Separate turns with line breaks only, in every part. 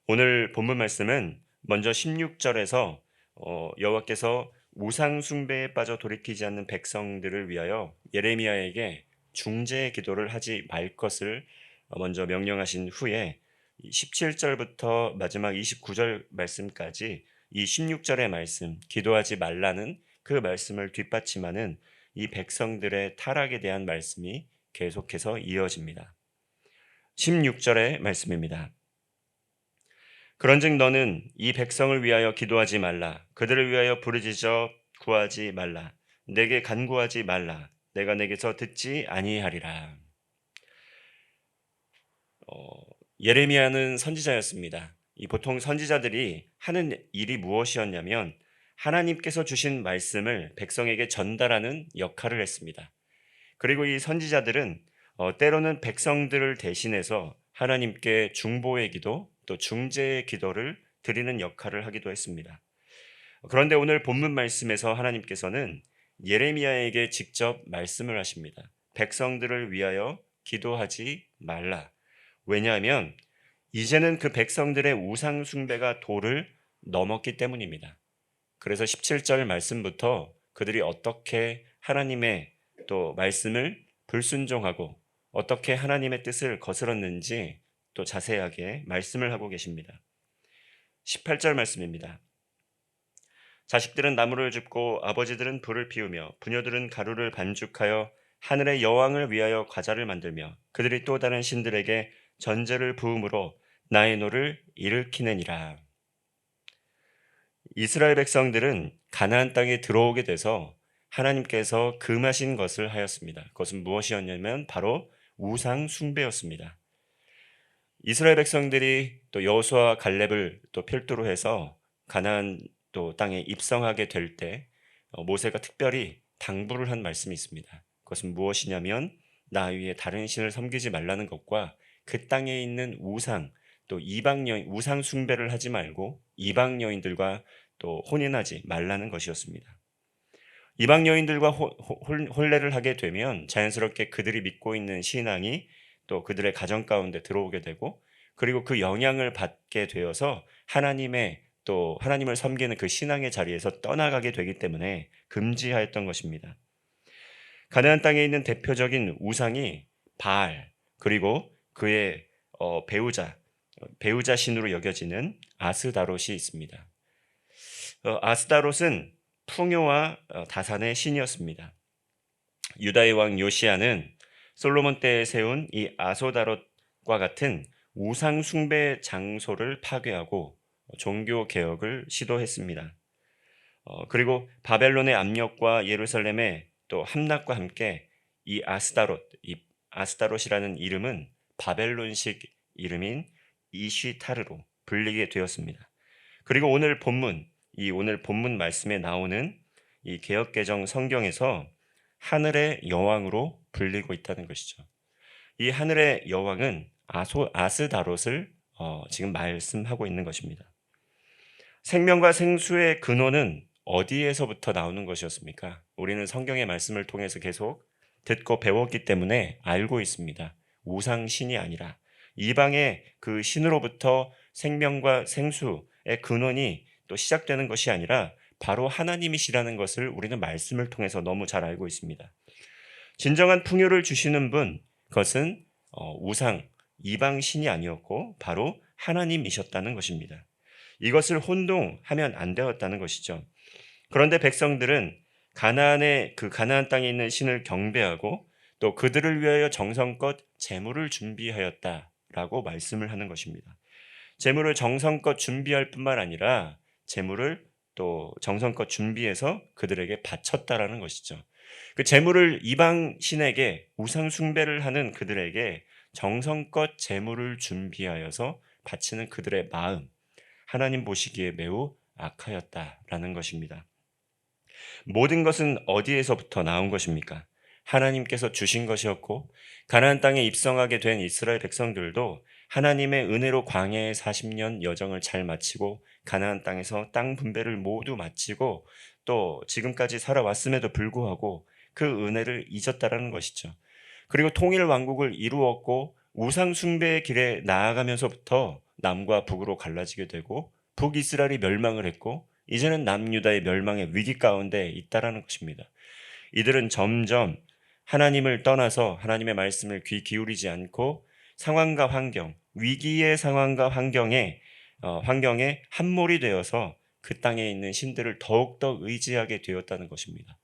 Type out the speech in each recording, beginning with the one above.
오늘 본문 말씀은 먼저 16절에서 여호와께서 우상 숭배에 빠져 돌이키지 않는 백성들을 위하여 예레미야에게 중재 기도를 하지 말 것을 먼저 명령하신 후에 17절부터 마지막 29절 말씀까지 이 16절의 말씀, 기도하지 말라는 그 말씀을 뒷받침하는 이 백성들의 타락에 대한 말씀이 계속해서 이어집니다. 16절의 말씀입니다. 그런즉 너는 이 백성을 위하여 기도하지 말라. 그들을 위하여 부르짖어 구하지 말라. 내게 간구하지 말라. 내가 내게서 듣지 아니하리라. 예레미야는 선지자였습니다. 이 보통 선지자들이 하는 일이 무엇이었냐면 하나님께서 주신 말씀을 백성에게 전달하는 역할을 했습니다. 그리고 이 선지자들은 때로는 백성들을 대신해서 하나님께 중보의 기도 또 중재의 기도를 드리는 역할을 하기도 했습니다. 그런데 오늘 본문 말씀에서 하나님께서는 예레미야에게 직접 말씀을 하십니다. 백성들을 위하여 기도하지 말라. 왜냐하면 이제는 그 백성들의 우상 숭배가 도를 넘었기 때문입니다. 그래서 17절 말씀부터 그들이 어떻게 하나님의 또 말씀을 불순종하고 어떻게 하나님의 뜻을 거스렀는지 또 자세하게 말씀을 하고 계십니다. 18절 말씀입니다. 자식들은 나무를 줍고 아버지들은 불을 피우며 부녀들은 가루를 반죽하여 하늘의 여왕을 위하여 과자를 만들며 그들이 또 다른 신들에게 전제를 부음으로 나의 노를 일으키느니라. 이스라엘 백성들은 가나안 땅에 들어오게 돼서 하나님께서 금하신 것을 하였습니다. 그것은 무엇이었냐면 바로 우상 숭배였습니다. 이스라엘 백성들이 또 여호수아와 갈렙을 또 필두로 해서 가나안 또 땅에 입성하게 될 때 모세가 특별히 당부를 한 말씀이 있습니다. 그것은 무엇이냐면 나 위에 다른 신을 섬기지 말라는 것과 그 땅에 있는 우상 또 이방 여인 우상 숭배를 하지 말고 이방 여인들과 또 혼인하지 말라는 것이었습니다. 이방 여인들과 혼례를 하게 되면 자연스럽게 그들이 믿고 있는 신앙이 또 그들의 가정 가운데 들어오게 되고 그리고 그 영향을 받게 되어서 하나님을 섬기는 그 신앙의 자리에서 떠나가게 되기 때문에 금지하였던 것입니다. 가나안 땅에 있는 대표적인 우상이 바알 그리고 그의 배우자 신으로 여겨지는 아스다롯이 있습니다. 아스다롯은 풍요와 다산의 신이었습니다. 유다의 왕 요시야는 솔로몬 때에 세운 이 아소다롯과 같은 우상 숭배 장소를 파괴하고 종교 개혁을 시도했습니다. 그리고 바벨론의 압력과 예루살렘의 또 함락과 함께 이 아스다롯이라는 이름은 바벨론식 이름인 이쉬타르로 불리게 되었습니다. 그리고 오늘 본문 말씀에 나오는 이 개역개정 성경에서 하늘의 여왕으로 불리고 있다는 것이죠. 이 하늘의 여왕은 아스다롯을 지금 말씀하고 있는 것입니다. 생명과 생수의 근원은 어디에서부터 나오는 것이었습니까? 우리는 성경의 말씀을 통해서 계속 듣고 배웠기 때문에 알고 있습니다. 우상신이 아니라 이방의 그 신으로부터 생명과 생수의 근원이 또 시작되는 것이 아니라 바로 하나님이시라는 것을 우리는 말씀을 통해서 너무 잘 알고 있습니다. 진정한 풍요를 주시는 분, 그것은 이방 신이 아니었고 바로 하나님이셨다는 것입니다. 이것을 혼동하면 안 되었다는 것이죠. 그런데 백성들은 가나안 땅에 있는 신을 경배하고 또 그들을 위하여 정성껏 제물을 준비하였다라고 말씀을 하는 것입니다. 제물을 정성껏 준비할 뿐만 아니라 제물을 또 정성껏 준비해서 그들에게 바쳤다라는 것이죠. 그 제물을 이방 신에게 우상 숭배를 하는 그들에게 정성껏 제물을 준비하여서 바치는 그들의 마음, 하나님 보시기에 매우 악하였다라는 것입니다. 모든 것은 어디에서부터 나온 것입니까? 하나님께서 주신 것이었고 가나안 땅에 입성하게 된 이스라엘 백성들도 하나님의 은혜로 광야의 40년 여정을 잘 마치고 가나안 땅에서 땅 분배를 모두 마치고 또 지금까지 살아왔음에도 불구하고 그 은혜를 잊었다라는 것이죠. 그리고 통일 왕국을 이루었고 우상 숭배의 길에 나아가면서부터 남과 북으로 갈라지게 되고 북이스라엘이 멸망을 했고 이제는 남유다의 멸망의 위기 가운데 있다라는 것입니다. 이들은 점점 하나님을 떠나서 하나님의 말씀을 귀 기울이지 않고 상황과 환경, 위기의 상황과 환경에 함몰이 되어서 그 땅에 있는 신들을 더욱더 의지하게 되었다는 것입니다.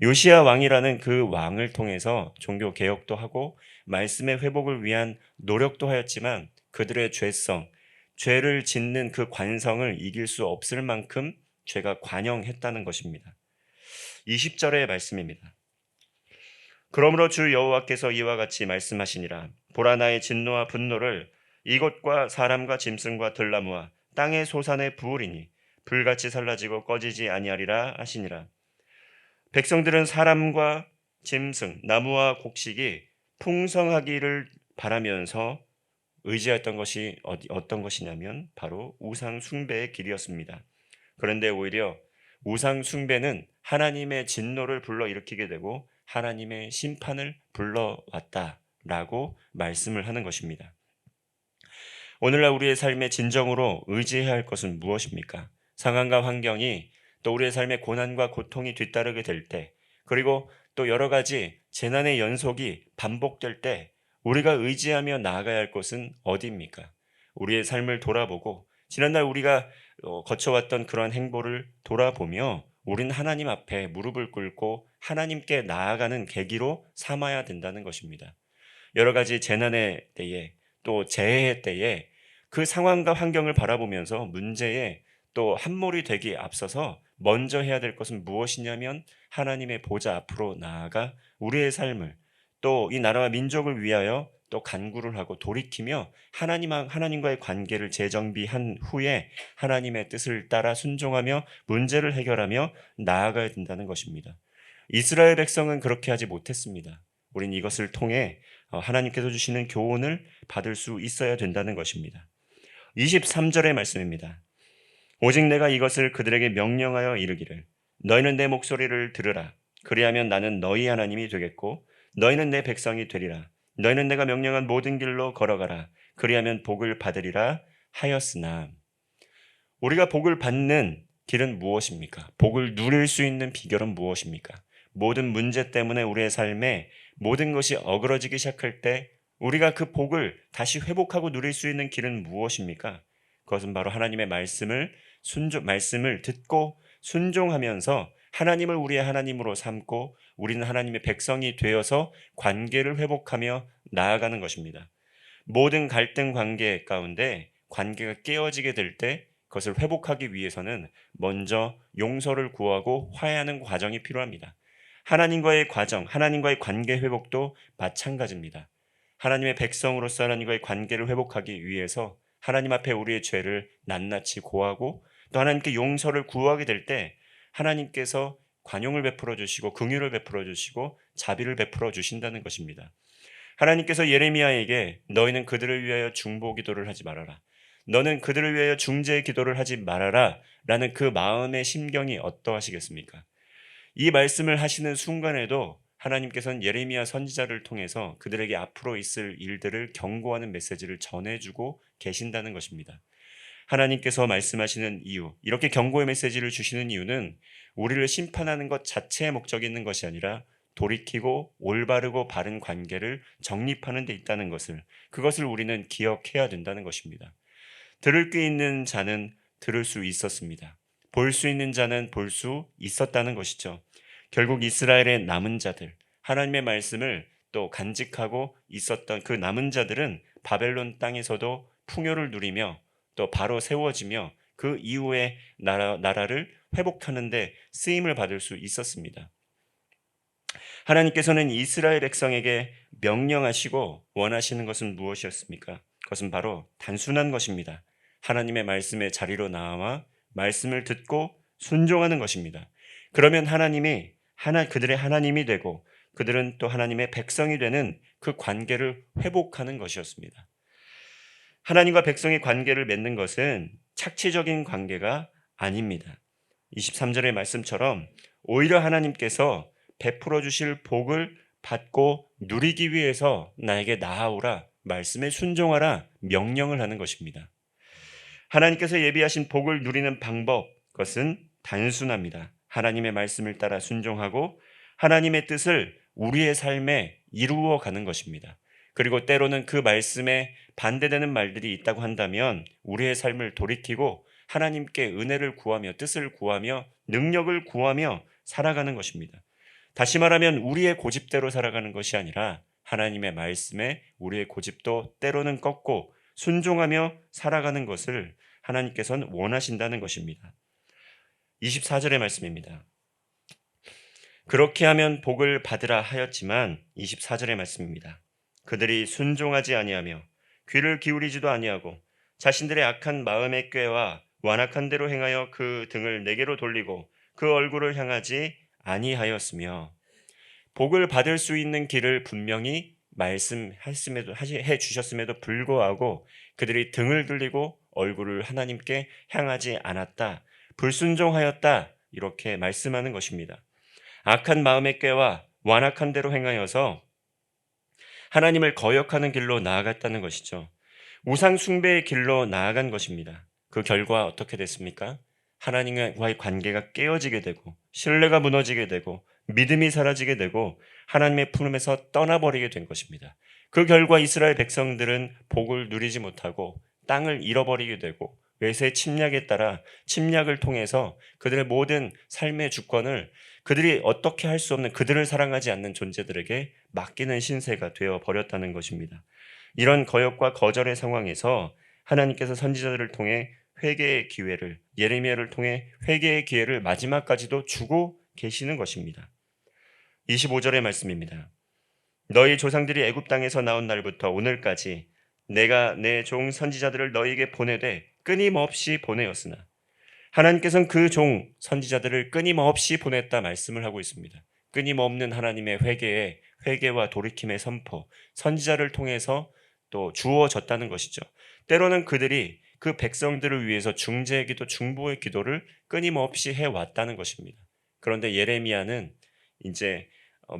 요시야 왕이라는 그 왕을 통해서 종교 개혁도 하고 말씀의 회복을 위한 노력도 하였지만 그들의 죄를 짓는 그 관성을 이길 수 없을 만큼 죄가 관영했다는 것입니다. 20절의 말씀입니다. 그러므로 주 여호와께서 이와 같이 말씀하시니라. 보라, 나의 진노와 분노를 이곳과 사람과 짐승과 들나무와 땅의 소산에 부으리니 불같이 살라지고 꺼지지 아니하리라 하시니라. 백성들은 사람과 짐승, 나무와 곡식이 풍성하기를 바라면서 의지했던 것이 어떤 것이냐면 바로 우상 숭배의 길이었습니다. 그런데 오히려 우상 숭배는 하나님의 진노를 불러일으키게 되고 하나님의 심판을 불러왔다라고 말씀을 하는 것입니다. 오늘날 우리의 삶에 진정으로 의지해야 할 것은 무엇입니까? 상황과 환경이 또 우리의 삶에 고난과 고통이 뒤따르게 될 때, 그리고 또 여러 가지 재난의 연속이 반복될 때 우리가 의지하며 나아가야 할 곳은 어디입니까? 우리의 삶을 돌아보고 지난날 우리가 거쳐왔던 그러한 행보를 돌아보며 우린 하나님 앞에 무릎을 꿇고 하나님께 나아가는 계기로 삼아야 된다는 것입니다. 여러 가지 재난의 때에 또 재해의 때에 그 상황과 환경을 바라보면서 문제에 또 함몰이 되기 앞서서 먼저 해야 될 것은 무엇이냐면 하나님의 보좌 앞으로 나아가 우리의 삶을 또 이 나라와 민족을 위하여 또 간구를 하고 돌이키며 하나님과의 관계를 재정비한 후에 하나님의 뜻을 따라 순종하며 문제를 해결하며 나아가야 된다는 것입니다. 이스라엘 백성은 그렇게 하지 못했습니다. 우린 이것을 통해 하나님께서 주시는 교훈을 받을 수 있어야 된다는 것입니다. 23절의 말씀입니다. 오직 내가 이것을 그들에게 명령하여 이르기를 너희는 내 목소리를 들으라. 그리하면 나는 너희 하나님이 되겠고 너희는 내 백성이 되리라. 너희는 내가 명령한 모든 길로 걸어가라. 그리하면 복을 받으리라 하였으나. 우리가 복을 받는 길은 무엇입니까? 복을 누릴 수 있는 비결은 무엇입니까? 모든 문제 때문에 우리의 삶에 모든 것이 어그러지기 시작할 때 우리가 그 복을 다시 회복하고 누릴 수 있는 길은 무엇입니까? 그것은 바로 하나님의 말씀을 듣고 순종하면서 하나님을 우리의 하나님으로 삼고 우리는 하나님의 백성이 되어서 관계를 회복하며 나아가는 것입니다. 모든 갈등 관계 가운데 관계가 깨어지게 될 때 그것을 회복하기 위해서는 먼저 용서를 구하고 화해하는 과정이 필요합니다. 하나님과의 과정, 하나님과의 관계 회복도 마찬가지입니다. 하나님의 백성으로서 하나님과의 관계를 회복하기 위해서 하나님 앞에 우리의 죄를 낱낱이 고하고 또 하나님께 용서를 구하게 될 때 하나님께서 관용을 베풀어 주시고 긍휼을 베풀어 주시고 자비를 베풀어 주신다는 것입니다. 하나님께서 예레미야에게 너희는 그들을 위하여 중보 기도를 하지 말아라. 너는 그들을 위하여 중재 기도를 하지 말아라. 라는 그 마음의 심경이 어떠하시겠습니까? 이 말씀을 하시는 순간에도 하나님께서는 예레미야 선지자를 통해서 그들에게 앞으로 있을 일들을 경고하는 메시지를 전해주고 계신다는 것입니다. 하나님께서 말씀하시는 이유, 이렇게 경고의 메시지를 주시는 이유는 우리를 심판하는 것 자체에 목적이 있는 것이 아니라 돌이키고 올바르고 바른 관계를 정립하는 데 있다는 그것을 우리는 기억해야 된다는 것입니다. 들을 귀 있는 자는 들을 수 있었습니다. 볼 수 있는 자는 볼 수 있었다는 것이죠. 결국 이스라엘의 남은 자들, 하나님의 말씀을 또 간직하고 있었던 그 남은 자들은 바벨론 땅에서도 풍요를 누리며 또 바로 세워지며 그 이후에 나라를 회복하는 데 쓰임을 받을 수 있었습니다. 하나님께서는 이스라엘 백성에게 명령하시고 원하시는 것은 무엇이었습니까? 그것은 바로 단순한 것입니다. 하나님의 말씀의 자리로 나와 말씀을 듣고 순종하는 것입니다. 그러면 하나님이 그들의 하나님이 되고 그들은 또 하나님의 백성이 되는 그 관계를 회복하는 것이었습니다. 하나님과 백성의 관계를 맺는 것은 착취적인 관계가 아닙니다. 23절의 말씀처럼 오히려 하나님께서 베풀어 주실 복을 받고 누리기 위해서 나에게 나아오라, 말씀에 순종하라 명령을 하는 것입니다. 하나님께서 예비하신 복을 누리는 방법, 그것은 단순합니다. 하나님의 말씀을 따라 순종하고 하나님의 뜻을 우리의 삶에 이루어 가는 것입니다. 그리고 때로는 그 말씀에 반대되는 말들이 있다고 한다면 우리의 삶을 돌이키고 하나님께 은혜를 구하며 뜻을 구하며 능력을 구하며 살아가는 것입니다. 다시 말하면 우리의 고집대로 살아가는 것이 아니라 하나님의 말씀에 우리의 고집도 때로는 꺾고 순종하며 살아가는 것을 하나님께서는 원하신다는 것입니다. 24절의 말씀입니다. 그렇게 하면 복을 받으라 하였지만 24절의 말씀입니다. 그들이 순종하지 아니하며 귀를 기울이지도 아니하고 자신들의 악한 마음의 꾀와 완악한 대로 행하여 그 등을 내게로 돌리고 그 얼굴을 향하지 아니하였으며, 복을 받을 수 있는 길을 분명히 해 주셨음에도 불구하고 그들이 등을 돌리고 얼굴을 하나님께 향하지 않았다, 불순종하였다, 이렇게 말씀하는 것입니다. 악한 마음의 꾀와 완악한 대로 행하여서 하나님을 거역하는 길로 나아갔다는 것이죠. 우상 숭배의 길로 나아간 것입니다. 그 결과 어떻게 됐습니까? 하나님과의 관계가 깨어지게 되고 신뢰가 무너지게 되고 믿음이 사라지게 되고 하나님의 품에서 떠나버리게 된 것입니다. 그 결과 이스라엘 백성들은 복을 누리지 못하고 땅을 잃어버리게 되고 외세 침략에 따라 침략을 통해서 그들의 모든 삶의 주권을 그들이 어떻게 할 수 없는, 그들을 사랑하지 않는 존재들에게 맡기는 신세가 되어 버렸다는 것입니다. 이런 거역과 거절의 상황에서 하나님께서 선지자들을 통해 회개의 기회를, 예레미야를 통해 회개의 기회를 마지막까지도 주고 계시는 것입니다. 25절의 말씀입니다. 너희 조상들이 애굽 땅에서 나온 날부터 오늘까지 내가 내 종 선지자들을 너희에게 보내되 끊임없이 보내었으나, 하나님께서는 그 종 선지자들을 끊임없이 보냈다 말씀을 하고 있습니다. 끊임없는 하나님의 회개와 돌이킴의 선포, 선지자를 통해서 또 주어졌다는 것이죠. 때로는 그들이 그 백성들을 위해서 중재의 기도, 중보의 기도를 끊임없이 해왔다는 것입니다. 그런데 예레미야는 이제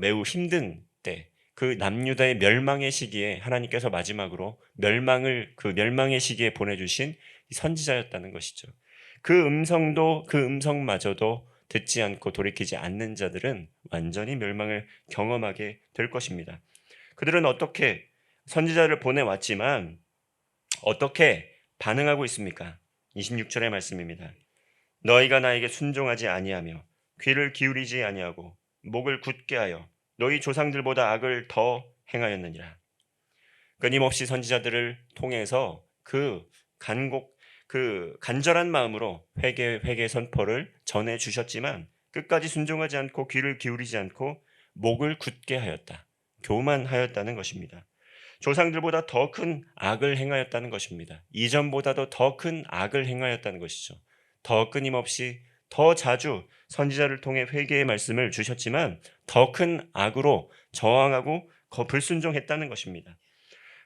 매우 힘든 때, 그 남유다의 멸망의 시기에 하나님께서 마지막으로 멸망의 시기에 보내주신 선지자였다는 것이죠. 그 음성마저도 듣지 않고 돌이키지 않는 자들은 완전히 멸망을 경험하게 될 것입니다. 그들은 어떻게 선지자를 보내왔지만 어떻게 반응하고 있습니까? 26절의 말씀입니다. 너희가 나에게 순종하지 아니하며 귀를 기울이지 아니하고 목을 굳게 하여 너희 조상들보다 악을 더 행하였느니라. 끊임없이 선지자들을 통해서 그 간절한 마음으로 회개 선포를 전해 주셨지만 끝까지 순종하지 않고 귀를 기울이지 않고 목을 굳게 하였다, 교만하였다는 것입니다. 조상들보다 더 큰 악을 행하였다는 것입니다. 이전보다도 더 큰 악을 행하였다는 것이죠. 더 끊임없이 더 자주 선지자를 통해 회개의 말씀을 주셨지만 더 큰 악으로 저항하고 불순종했다는 것입니다.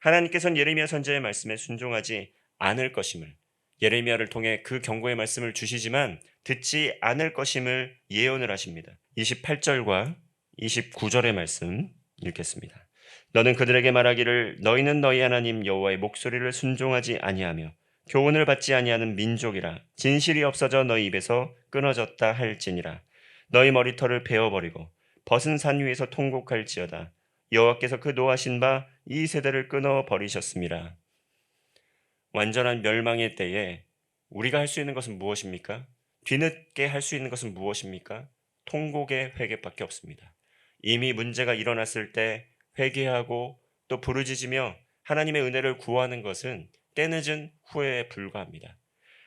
하나님께서는 예레미야 선지자의 말씀에 순종하지 않을 것임을, 예레미야를 통해 그 경고의 말씀을 주시지만 듣지 않을 것임을 예언을 하십니다. 28절과 29절의 말씀 읽겠습니다. 너는 그들에게 말하기를 너희는 너희 하나님 여호와의 목소리를 순종하지 아니하며 교훈을 받지 아니하는 민족이라, 진실이 없어져 너희 입에서 끊어졌다 할지니라. 너희 머리털을 베어버리고 벗은 산 위에서 통곡할지어다. 여호와께서 그 노하신 바 이 세대를 끊어버리셨음이라. 완전한 멸망의 때에 우리가 할 수 있는 것은 무엇입니까? 뒤늦게 할 수 있는 것은 무엇입니까? 통곡의 회개밖에 없습니다. 이미 문제가 일어났을 때 회개하고 또 부르짖으며 하나님의 은혜를 구하는 것은 때늦은 후회에 불과합니다.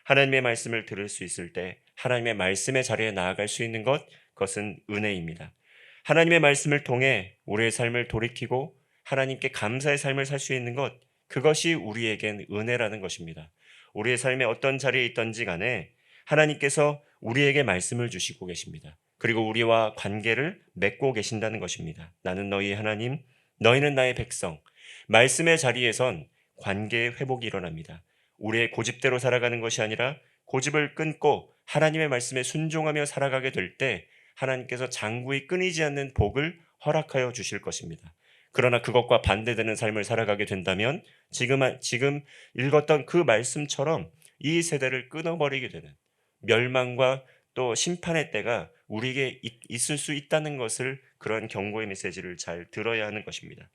하나님의 말씀을 들을 수 있을 때 하나님의 말씀의 자리에 나아갈 수 있는 그것은 은혜입니다. 하나님의 말씀을 통해 우리의 삶을 돌이키고 하나님께 감사의 삶을 살 수 있는 것, 그것이 우리에겐 은혜라는 것입니다. 우리의 삶에 어떤 자리에 있든지 간에 하나님께서 우리에게 말씀을 주시고 계십니다. 그리고 우리와 관계를 맺고 계신다는 것입니다. 나는 너희 하나님, 너희는 나의 백성. 말씀의 자리에선 관계의 회복이 일어납니다. 우리의 고집대로 살아가는 것이 아니라 고집을 끊고 하나님의 말씀에 순종하며 살아가게 될 때 하나님께서 장구히 끊이지 않는 복을 허락하여 주실 것입니다. 그러나 그것과 반대되는 삶을 살아가게 된다면 지금 읽었던 그 말씀처럼 이 세대를 끊어버리게 되는 멸망과 또 심판의 때가 우리에게 있을 수 있다는 것을, 그런 경고의 메시지를 잘 들어야 하는 것입니다.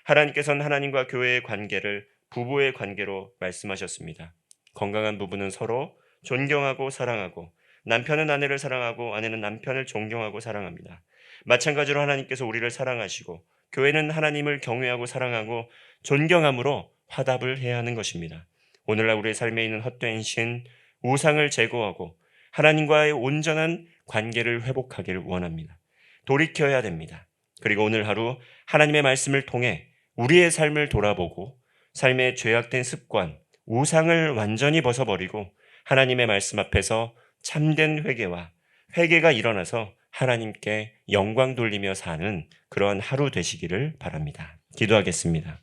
하나님께서는 하나님과 교회의 관계를 부부의 관계로 말씀하셨습니다. 건강한 부부는 서로 존경하고 사랑하고, 남편은 아내를 사랑하고 아내는 남편을 존경하고 사랑합니다. 마찬가지로 하나님께서 우리를 사랑하시고 교회는 하나님을 경외하고 사랑하고 존경함으로 화답을 해야 하는 것입니다. 오늘날 우리의 삶에 있는 헛된 신, 우상을 제거하고 하나님과의 온전한 관계를 회복하기를 원합니다. 돌이켜야 됩니다. 그리고 오늘 하루 하나님의 말씀을 통해 우리의 삶을 돌아보고 삶의 죄악된 습관, 우상을 완전히 벗어버리고 하나님의 말씀 앞에서 참된 회개가 일어나서 하나님께 영광 돌리며 사는 그런 하루 되시기를 바랍니다. 기도하겠습니다.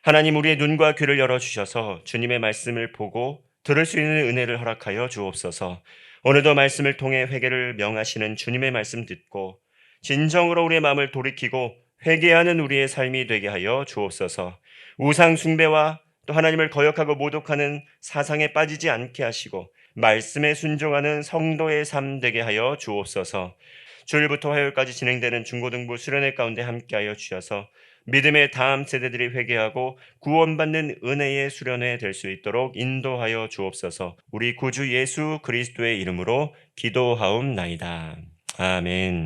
하나님, 우리의 눈과 귀를 열어주셔서 주님의 말씀을 보고 들을 수 있는 은혜를 허락하여 주옵소서. 오늘도 말씀을 통해 회개를 명하시는 주님의 말씀 듣고 진정으로 우리의 마음을 돌이키고 회개하는 우리의 삶이 되게 하여 주옵소서. 우상 숭배와 또 하나님을 거역하고 모독하는 사상에 빠지지 않게 하시고 말씀에 순종하는 성도의 삶 되게 하여 주옵소서. 주일부터 화요일까지 진행되는 중고등부 수련회 가운데 함께하여 주셔서 믿음의 다음 세대들이 회개하고 구원받는 은혜의 수련회 될 수 있도록 인도하여 주옵소서. 우리 구주 예수 그리스도의 이름으로 기도하옵나이다. 아멘.